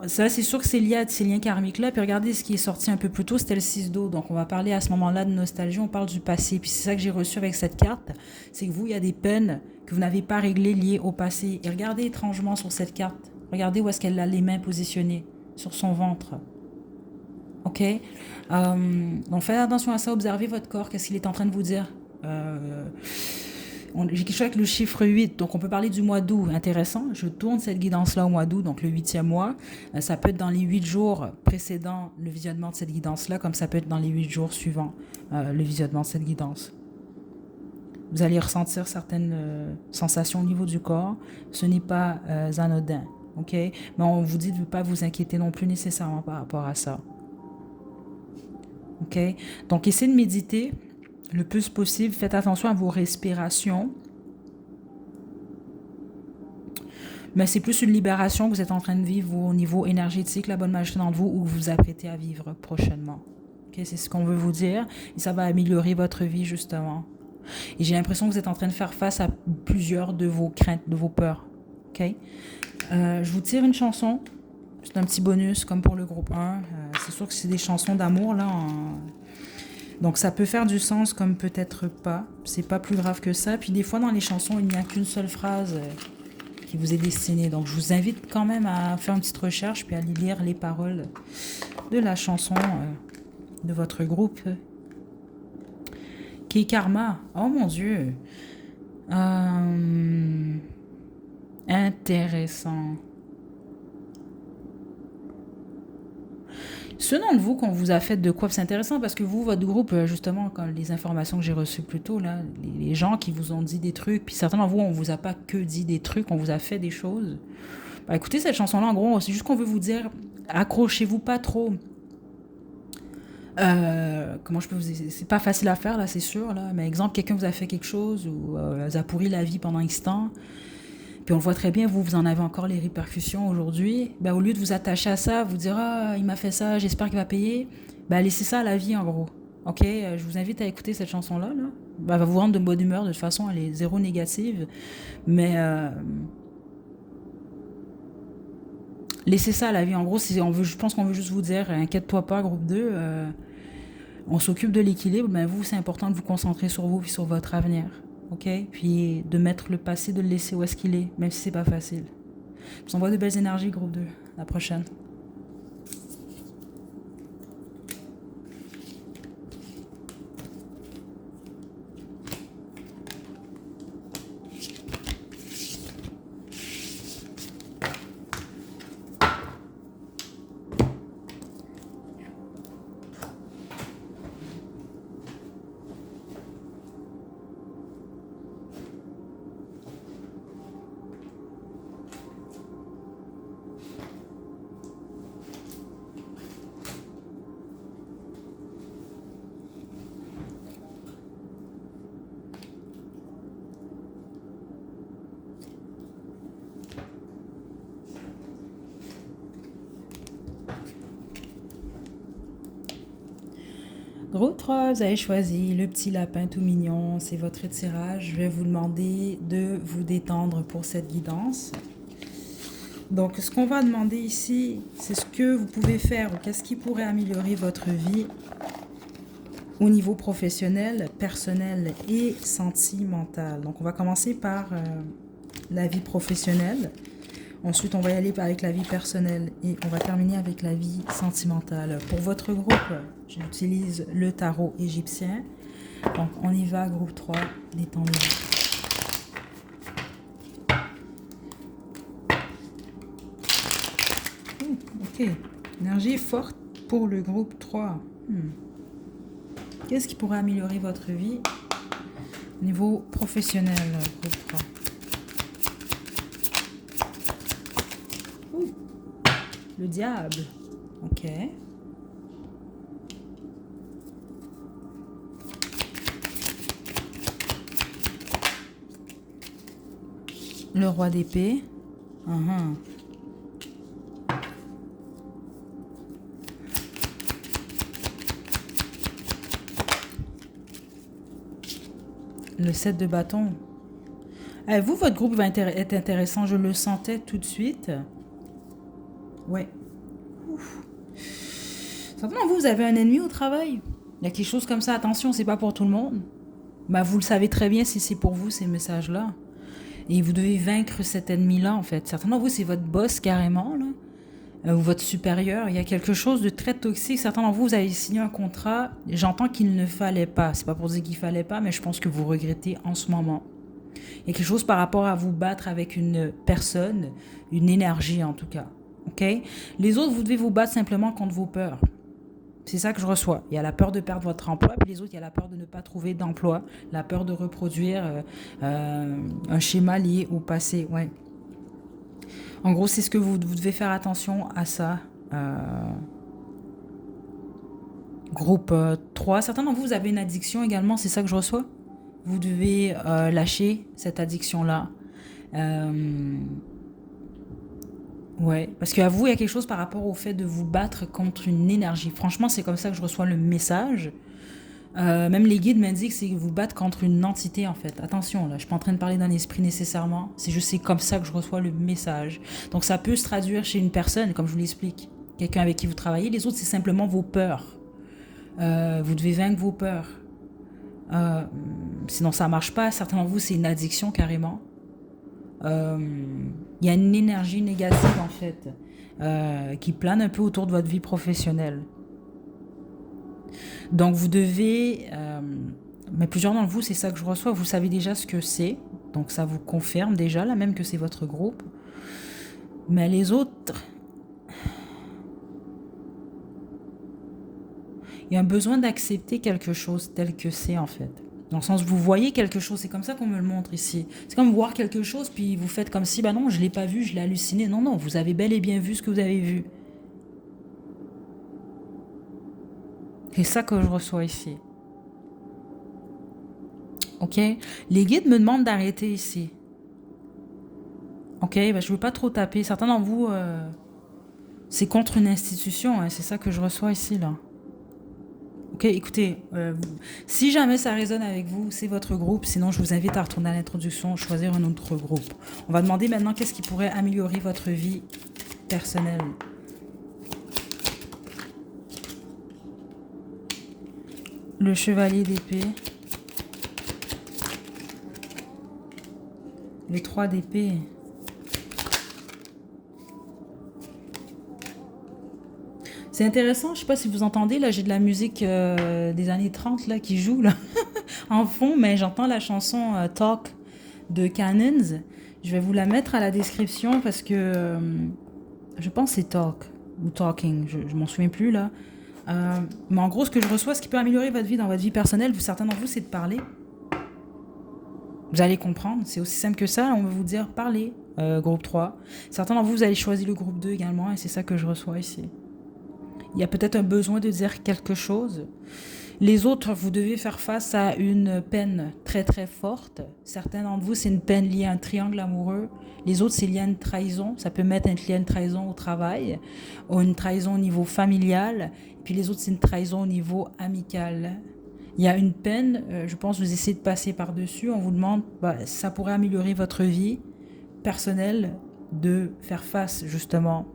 Ça, c'est sûr que c'est lié à ces liens karmiques-là. Puis regardez ce qui est sorti un peu plus tôt, c'était le 6 d'eau. Donc, on va parler à ce moment-là de nostalgie, on parle du passé. Puis c'est ça que j'ai reçu avec cette carte. C'est que vous, il y a des peines que vous n'avez pas réglées liées au passé. Et regardez étrangement sur cette carte. Regardez où est-ce qu'elle a les mains positionnées. Sur son ventre. Ok? Donc, faites attention à ça. Observez votre corps. Qu'est-ce qu'il est en train de vous dire? J'ai quelque chose avec le chiffre 8, donc on peut parler du mois d'août. Intéressant, je tourne cette guidance-là au mois d'août, donc le 8e mois. Ça peut être dans les 8 jours précédant le visionnement de cette guidance-là, comme ça peut être dans les 8 jours suivants le visionnement de cette guidance. Vous allez ressentir certaines sensations au niveau du corps. Ce n'est pas anodin, ok? Mais on vous dit de ne pas vous inquiéter non plus nécessairement par rapport à ça. Ok? Donc, essayez de méditer le plus possible. Faites attention à vos respirations. Mais c'est plus une libération que vous êtes en train de vivre au niveau énergétique, la bonne majorité d'entre vous, ou que vous vous apprêtez à vivre prochainement. Okay? C'est ce qu'on veut vous dire. Et ça va améliorer votre vie, justement. Et j'ai l'impression que vous êtes en train de faire face à plusieurs de vos craintes, de vos peurs. Okay? Je vous tire une chanson. C'est un petit bonus, comme pour le groupe 1. C'est sûr que c'est des chansons d'amour, là, Donc ça peut faire du sens comme peut-être pas. C'est pas plus grave que ça. Puis des fois dans les chansons, il n'y a qu'une seule phrase qui vous est destinée. Donc je vous invite quand même à faire une petite recherche puis à lire les paroles de la chanson de votre groupe qui est Karma. Oh mon Dieu. Intéressant. Ceux d'entre vous qu'on vous a fait de quoi, c'est intéressant parce que vous, votre groupe, justement, quand les informations que j'ai reçues plus tôt, là, les gens qui vous ont dit des trucs, puis certains d'entre vous, on vous a pas que dit des trucs, on vous a fait des choses. Bah, écoutez, cette chanson-là, en gros, c'est juste qu'on veut vous dire, accrochez-vous pas trop. Comment je peux vous dire, c'est pas facile à faire, là, c'est sûr, là, mais exemple, quelqu'un vous a fait quelque chose ou vous a pourri la vie pendant X temps. Puis on le voit très bien, vous en avez encore les répercussions aujourd'hui. Ben, au lieu de vous attacher à ça, vous dire ah, il m'a fait ça, j'espère qu'il va payer, ben, laissez ça à la vie en gros. Ok, je vous invite à écouter cette chanson-là. Là. Ben, elle va vous rendre de bonne humeur, de toute façon, elle est zéro négative. Mais laissez ça à la vie. En gros, je pense qu'on veut juste vous dire inquiète-toi pas, groupe 2. On s'occupe de l'équilibre, mais vous, c'est important de vous concentrer sur vous et sur votre avenir. Ok, puis de mettre le passé, de le laisser où est-ce qu'il est, même si c'est pas facile. Je vous envoie de belles énergies, groupe 2. À la prochaine. Groupe 3, vous avez choisi le petit lapin tout mignon, c'est votre tirage. Je vais vous demander de vous détendre pour cette guidance. Donc, ce qu'on va demander ici, c'est ce que vous pouvez faire ou qu'est-ce qui pourrait améliorer votre vie au niveau professionnel, personnel et sentimental. Donc, on va commencer par la vie professionnelle. Ensuite, on va y aller avec la vie personnelle et on va terminer avec la vie sentimentale. Pour votre groupe, j'utilise le tarot égyptien. Donc, on y va, groupe 3, détendez-vous. Ok, énergie forte pour le groupe 3. Qu'est-ce qui pourrait améliorer votre vie au niveau professionnel, groupe 3? Le diable. Ok. Le roi d'épée. Le 7 de bâton. Vous, votre groupe va être intéressant. Je le sentais tout de suite. Ouais. Ouf. Certainement, vous avez un ennemi au travail. Il y a quelque chose comme ça. Attention, c'est pas pour tout le monde. Bah, vous le savez très bien si c'est pour vous, ces messages-là. Et vous devez vaincre cet ennemi-là, en fait. Certainement, vous, c'est votre boss, carrément, là. Ou votre supérieur. Il y a quelque chose de très toxique. Certains d'entre vous, vous avez signé un contrat. J'entends qu'il ne fallait pas. C'est pas pour dire qu'il fallait pas, mais je pense que vous regrettez en ce moment. Il y a quelque chose par rapport à vous battre avec une personne, une énergie, en tout cas. Ok? Les autres, vous devez vous battre simplement contre vos peurs. C'est ça que je reçois. Il y a la peur de perdre votre emploi, puis les autres, il y a la peur de ne pas trouver d'emploi, la peur de reproduire un schéma lié au passé. Ouais. En gros, c'est ce que vous devez faire attention à ça. Groupe 3. Certains d'entre vous, vous avez une addiction également, c'est ça que je reçois. Vous devez lâcher cette addiction-là. Ouais, parce qu'à vous, il y a quelque chose par rapport au fait de vous battre contre une énergie. Franchement, c'est comme ça que je reçois le message. Même les guides m'indiquent que c'est vous battre contre une entité, en fait. Attention, là, je ne suis pas en train de parler d'un esprit nécessairement. C'est juste c'est comme ça que je reçois le message. Donc, ça peut se traduire chez une personne, comme je vous l'explique. Quelqu'un avec qui vous travaillez. Les autres, c'est simplement vos peurs. Vous devez vaincre vos peurs. Euh, Sinon, ça marche pas. Certains d'entre vous, c'est une addiction carrément. Euh, Il y a une énergie négative, en fait, qui plane un peu autour de votre vie professionnelle. Donc, vous devez... mais plusieurs d'entre vous, c'est ça que je reçois. Vous savez déjà ce que c'est. Donc, ça vous confirme déjà, là même que c'est votre groupe. Mais les autres... Il y a un besoin d'accepter quelque chose tel que c'est, en fait. Dans le sens, vous voyez quelque chose, c'est comme ça qu'on me le montre ici. C'est comme voir quelque chose, puis vous faites comme si, bah non, je ne l'ai pas vu, je l'ai halluciné. Non, non, vous avez bel et bien vu ce que vous avez vu. C'est ça que je reçois ici. Ok? Les guides me demandent d'arrêter ici. Ok? Bah, je ne veux pas trop taper. Certains d'entre vous, c'est contre une institution, hein, c'est ça que je reçois ici, là. Ok, écoutez, si jamais ça résonne avec vous, c'est votre groupe. Sinon, je vous invite à retourner à l'introduction, choisir un autre groupe. On va demander maintenant qu'est-ce qui pourrait améliorer votre vie personnelle. Le chevalier d'épée. Le 3 d'épée. C'est intéressant, je ne sais pas si vous entendez, là j'ai de la musique des années 30 là, qui joue là, en fond, mais j'entends la chanson Talk de Cannons. Je vais vous la mettre à la description parce que je pense que c'est Talk ou Talking, je ne m'en souviens plus là. Mais en gros, ce que je reçois, ce qui peut améliorer votre vie dans votre vie personnelle, certains d'entre vous, c'est de parler. Vous allez comprendre, c'est aussi simple que ça, on va vous dire parler, groupe 3. Certains d'entre vous, vous allez choisir le groupe 2 également, et c'est ça que je reçois ici. Il y a peut-être un besoin de dire quelque chose. Les autres, vous devez faire face à une peine très très forte. Certains d'entre vous, c'est une peine liée à un triangle amoureux. Les autres, c'est lié à une trahison. Ça peut mettre être lié à une trahison au travail, ou une trahison au niveau familial. Et puis les autres, c'est une trahison au niveau amical. Il y a une peine, je pense que vous essayez de passer par-dessus. On vous demande, ça pourrait améliorer votre vie personnelle de faire face justement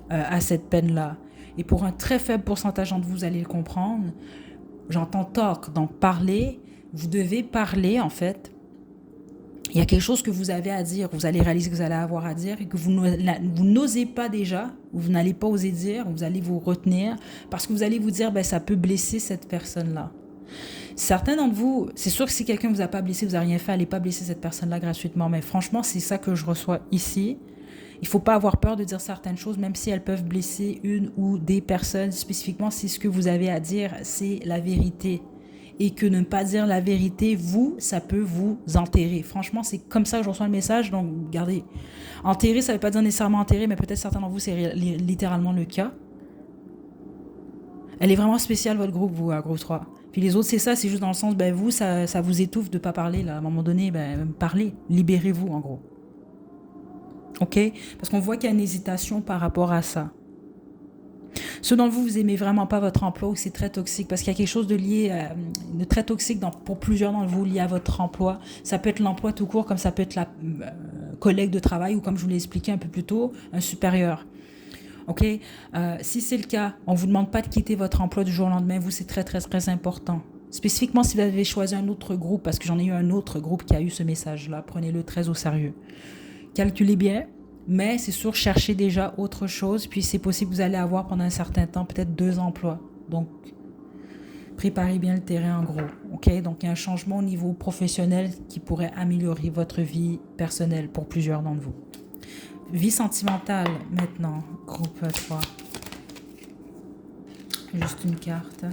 à cette peine-là. Et pour un très faible pourcentage d'entre vous, vous allez le comprendre, j'entends talk, donc parler, vous devez parler en fait. Il y a quelque chose que vous avez à dire, vous allez réaliser que vous allez avoir à dire et que vous n'osez pas déjà, ou vous n'allez pas oser dire, vous allez vous retenir parce que vous allez vous dire, ça peut blesser cette personne-là. Certains d'entre vous, c'est sûr que si quelqu'un ne vous a pas blessé, vous n'avez rien fait, allez pas blesser cette personne-là gratuitement, mais franchement, c'est ça que je reçois ici. Il ne faut pas avoir peur de dire certaines choses, même si elles peuvent blesser une ou des personnes. Spécifiquement, si ce que vous avez à dire, c'est la vérité. Et que ne pas dire la vérité, ça peut vous enterrer. Franchement, c'est comme ça que je reçois le message. Donc, regardez. Enterrer, ça ne veut pas dire nécessairement enterrer, mais peut-être certains d'entre vous, c'est littéralement le cas. Elle est vraiment spéciale, votre groupe, vous, à groupe 3. Puis les autres, c'est ça, c'est juste dans le sens, vous, ça vous étouffe de ne pas parler. Là. À un moment donné, parlez, libérez-vous, en gros. Ok? Parce qu'on voit qu'il y a une hésitation par rapport à ça. Ceux d'entre vous, vous aimez vraiment pas votre emploi ou c'est très toxique parce qu'il y a quelque chose de lié, de très toxique pour plusieurs d'entre vous lié à votre emploi. Ça peut être l'emploi tout court, comme ça peut être la collègue de travail ou comme je vous l'ai expliqué un peu plus tôt, un supérieur. Ok? Si c'est le cas, on vous demande pas de quitter votre emploi du jour au lendemain. Vous, c'est très, très, très important. Spécifiquement si vous avez choisi un autre groupe, parce que j'en ai eu un autre groupe qui a eu ce message-là, prenez-le très au sérieux. Calculez bien, mais c'est sûr, cherchez déjà autre chose, puis c'est possible que vous allez avoir pendant un certain temps peut-être 2 emplois. Donc, préparez bien le terrain en gros. Ok? Donc, il y a un changement au niveau professionnel qui pourrait améliorer votre vie personnelle pour plusieurs d'entre vous. Vie sentimentale maintenant, groupe 3. Juste une carte.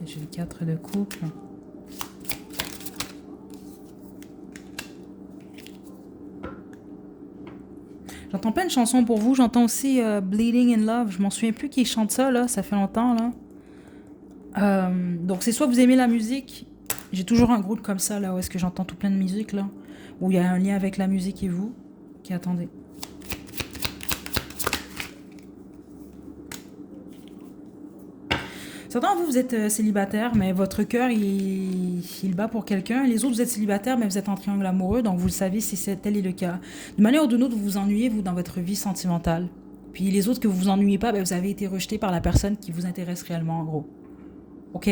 J'ai le 4 de couple. J'entends pas une chanson pour vous, j'entends aussi Bleeding in Love. Je m'en souviens plus qui chante ça, là, ça fait longtemps, là. Donc c'est soit vous aimez la musique, j'ai toujours un groupe comme ça, là, où est-ce que j'entends tout plein de musique, là, où il y a un lien avec la musique et vous. Ok, attendez. Certains d'entre vous, vous êtes célibataire, mais votre cœur, il bat pour quelqu'un. Les autres, vous êtes célibataire, mais vous êtes en triangle amoureux, donc vous le savez si tel est le cas. De manière ou d'une autre, vous vous ennuyez, vous, dans votre vie sentimentale. Puis les autres que vous vous ennuyez pas, ben, vous avez été rejeté par la personne qui vous intéresse réellement, en gros. OK?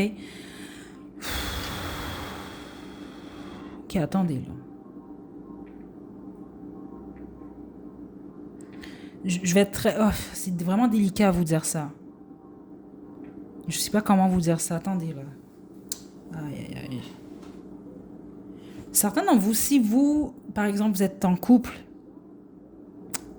OK, attendez, là. Je vais être très... Oh, c'est vraiment délicat à vous dire ça. Je sais pas comment vous dire ça. Attendez, là. Aïe, aïe, aïe. Certains d'entre vous, si vous, par exemple, vous êtes en couple,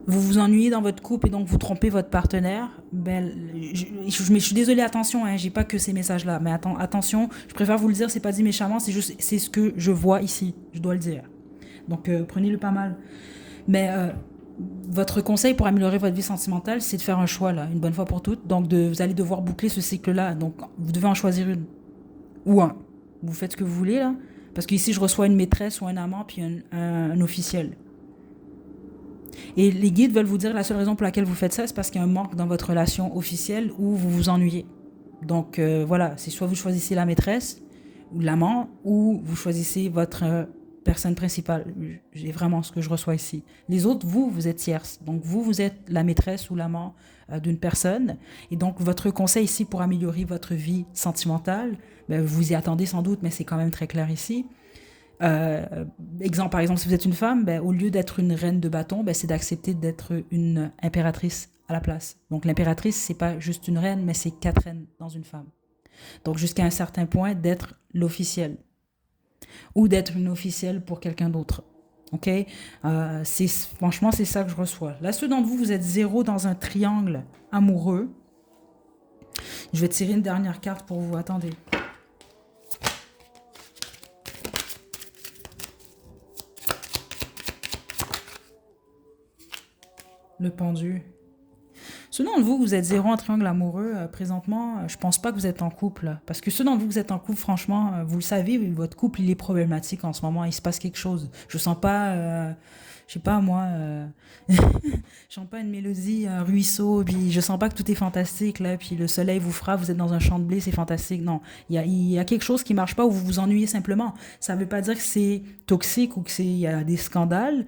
vous vous ennuyez dans votre couple et donc vous trompez votre partenaire, ben, je suis désolée, attention, hein, j'ai pas que ces messages-là, mais attention, je préfère vous le dire, c'est pas dit méchamment, c'est ce que je vois ici, je dois le dire. Donc, prenez-le pas mal. Mais votre conseil pour améliorer votre vie sentimentale, c'est de faire un choix, là, une bonne fois pour toutes. Donc, vous allez devoir boucler ce cycle-là. Donc, vous devez en choisir une. Ou un. Vous faites ce que vous voulez, là. Parce qu'ici, je reçois une maîtresse ou un amant, puis un officiel. Et les guides veulent vous dire la seule raison pour laquelle vous faites ça, c'est parce qu'il y a un manque dans votre relation officielle où vous vous ennuyez. Donc, voilà, c'est soit vous choisissez la maîtresse ou l'amant, ou vous choisissez votre personne principale. J'ai vraiment ce que je reçois ici. Les autres, vous êtes tierce. Donc, vous êtes la maîtresse ou l'amant d'une personne. Et donc, votre conseil ici pour améliorer votre vie sentimentale, ben, vous y attendez sans doute, mais c'est quand même très clair ici. Par exemple, si vous êtes une femme, ben, au lieu d'être une reine de bâton, ben, c'est d'accepter d'être une impératrice à la place. Donc, l'impératrice, c'est pas juste une reine, mais c'est 4 reines dans une femme. Donc, jusqu'à un certain point, d'être l'officiel. Ou d'être une officielle pour quelqu'un d'autre. OK? Franchement, c'est ça que je reçois. Là, ceux d'entre vous, vous êtes 0 dans un triangle amoureux. Je vais tirer une dernière carte pour vous. Attendez. Le pendu. Ceux d'entre vous, vous êtes 0 en triangle amoureux, présentement, je pense pas que vous êtes en couple. Parce que ceux d'entre vous, vous êtes en couple, franchement, vous le savez, votre couple, il est problématique en ce moment. Il se passe quelque chose. Je sens pas, je sais pas moi, je sens pas une mélodie, un ruisseau, puis je sens pas que tout est fantastique, là, puis le soleil vous frappe, vous êtes dans un champ de blé, c'est fantastique. Non, il y a quelque chose qui marche pas ou vous vous ennuyez simplement. Ça veut pas dire que c'est toxique ou qu'il y a des scandales.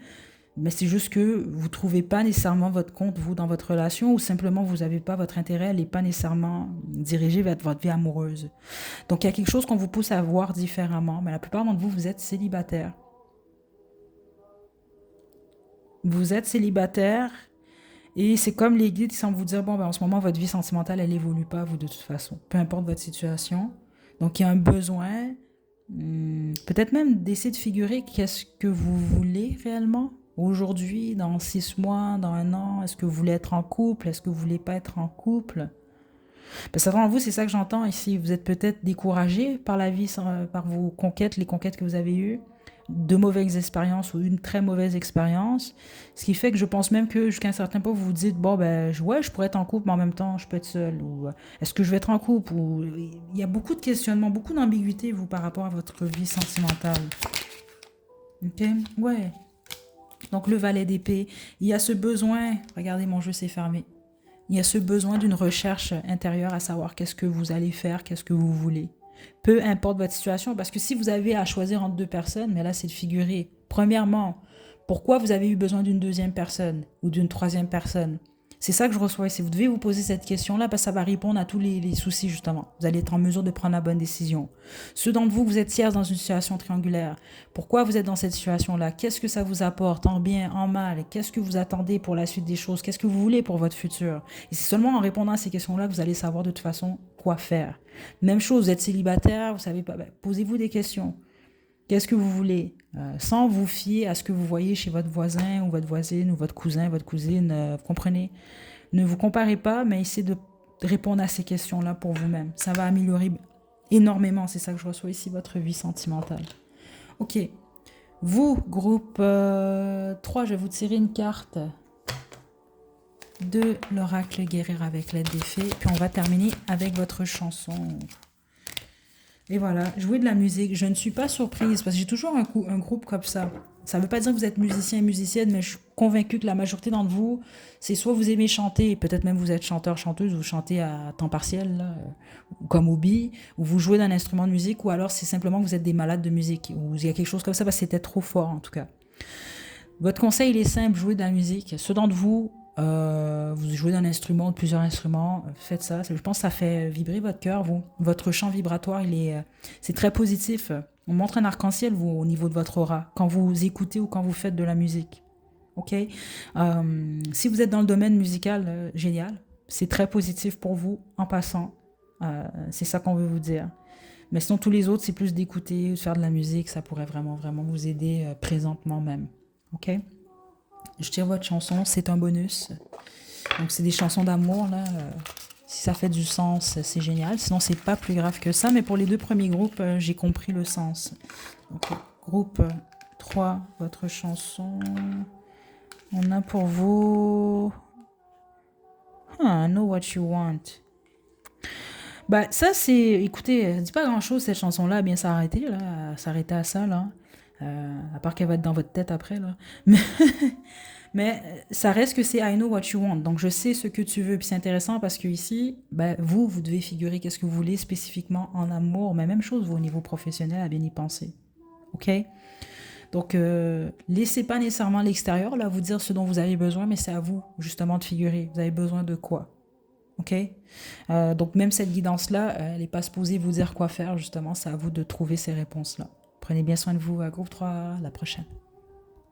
Mais c'est juste que vous ne trouvez pas nécessairement votre compte, vous, dans votre relation, ou simplement vous n'avez pas votre intérêt, elle n'est pas nécessairement dirigée vers votre vie amoureuse. Donc, il y a quelque chose qu'on vous pousse à voir différemment. Mais la plupart d'entre vous, vous êtes célibataire. Vous êtes célibataire et c'est comme les guides qui semblent vous dire, bon, ben, en ce moment, votre vie sentimentale, elle n'évolue pas, vous, de toute façon. Peu importe votre situation. Donc, il y a un besoin, peut-être même d'essayer de figurer qu'est-ce que vous voulez réellement. Aujourd'hui, dans 6 mois, dans 1 an, est-ce que vous voulez être en couple? Est-ce que vous voulez pas être en couple? Ben, certains d'entre vous, c'est ça que j'entends ici. Vous êtes peut-être découragé par la vie, par vos conquêtes, les conquêtes que vous avez eues, de mauvaises expériences ou une très mauvaise expérience. Ce qui fait que je pense même que jusqu'à un certain point, vous vous dites, bon, ben, ouais, je pourrais être en couple, mais en même temps, je peux être seule. Ou est-ce que je vais être en couple? Ou il y a beaucoup de questionnements, beaucoup d'ambiguïté, vous, par rapport à votre vie sentimentale. OK? Ouais. Donc, le valet d'épée, il y a ce besoin, regardez, mon jeu s'est fermé. Il y a ce besoin d'une recherche intérieure à savoir qu'est-ce que vous allez faire, qu'est-ce que vous voulez. Peu importe votre situation, parce que si vous avez à choisir entre 2 personnes, mais là, c'est de figurer. Premièrement, pourquoi vous avez eu besoin d'une 2e personne ou d'une 3e personne? C'est ça que je reçois ici. Vous devez vous poser cette question-là parce que ça va répondre à tous les soucis, justement. Vous allez être en mesure de prendre la bonne décision. Ceux d'entre vous, vous êtes tiers dans une situation triangulaire. Pourquoi vous êtes dans cette situation-là? Qu'est-ce que ça vous apporte en bien, en mal? Qu'est-ce que vous attendez pour la suite des choses? Qu'est-ce que vous voulez pour votre futur? Et c'est seulement en répondant à ces questions-là que vous allez savoir de toute façon quoi faire. Même chose, vous êtes célibataire, vous savez pas, ben, posez-vous des questions. Qu'est-ce que vous voulez? Sans vous fier à ce que vous voyez chez votre voisin ou votre voisine ou votre cousin, votre cousine, vous comprenez? Ne vous comparez pas, mais essayez de répondre à ces questions-là pour vous-même. Ça va améliorer énormément, c'est ça que je reçois ici, votre vie sentimentale. OK. Vous, groupe 3, je vais vous tirer une carte de l'oracle guérir avec l'aide des fées. Puis on va terminer avec votre chanson. Et voilà, jouer de la musique. Je ne suis pas surprise parce que j'ai toujours un groupe comme ça. Ça ne veut pas dire que vous êtes musicien et musicienne, mais je suis convaincue que la majorité d'entre vous, c'est soit vous aimez chanter, peut-être même vous êtes chanteur, chanteuse, vous chantez à temps partiel, là, comme hobby, ou vous jouez d'un instrument de musique, ou alors c'est simplement que vous êtes des malades de musique, ou il y a quelque chose comme ça, parce que c'était trop fort en tout cas. Votre conseil, il est simple, jouez de la musique. Ceux d'entre vous, vous jouez d'un instrument, de plusieurs instruments, faites ça. Je pense que ça fait vibrer votre cœur, vous. Votre champ vibratoire, c'est très positif. On montre un arc-en-ciel, vous, au niveau de votre aura, quand vous écoutez ou quand vous faites de la musique. OK? Si vous êtes dans le domaine musical, génial. C'est très positif pour vous, en passant. C'est ça qu'on veut vous dire. Mais sinon, tous les autres, c'est plus d'écouter, de faire de la musique. Ça pourrait vraiment, vraiment vous aider présentement même. OK? Je tire votre chanson, c'est un bonus. Donc, c'est des chansons d'amour, là. Si ça fait du sens, c'est génial. Sinon, c'est pas plus grave que ça. Mais pour les deux premiers groupes, j'ai compris le sens. Donc, groupe 3, votre chanson. On a pour vous... I know what you want. Bah, ça, c'est... Écoutez, elle dit pas grand-chose, cette chanson-là. Bien s'arrêter, là. S'arrêter à ça, là. À part qu'elle va être dans votre tête après, là. Mais ça reste que c'est I know what you want. Donc, je sais ce que tu veux. Puis c'est intéressant parce que ici, ben, vous devez figurer qu'est-ce que vous voulez spécifiquement en amour. Mais même chose, vous, au niveau professionnel, à bien y penser. OK? Donc, laissez pas nécessairement l'extérieur, là, vous dire ce dont vous avez besoin, mais c'est à vous, justement, de figurer. Vous avez besoin de quoi? OK? Donc, même cette guidance-là, elle n'est pas supposée vous dire quoi faire, justement. C'est à vous de trouver ces réponses-là. Prenez bien soin de vous. À groupe 3, à la prochaine.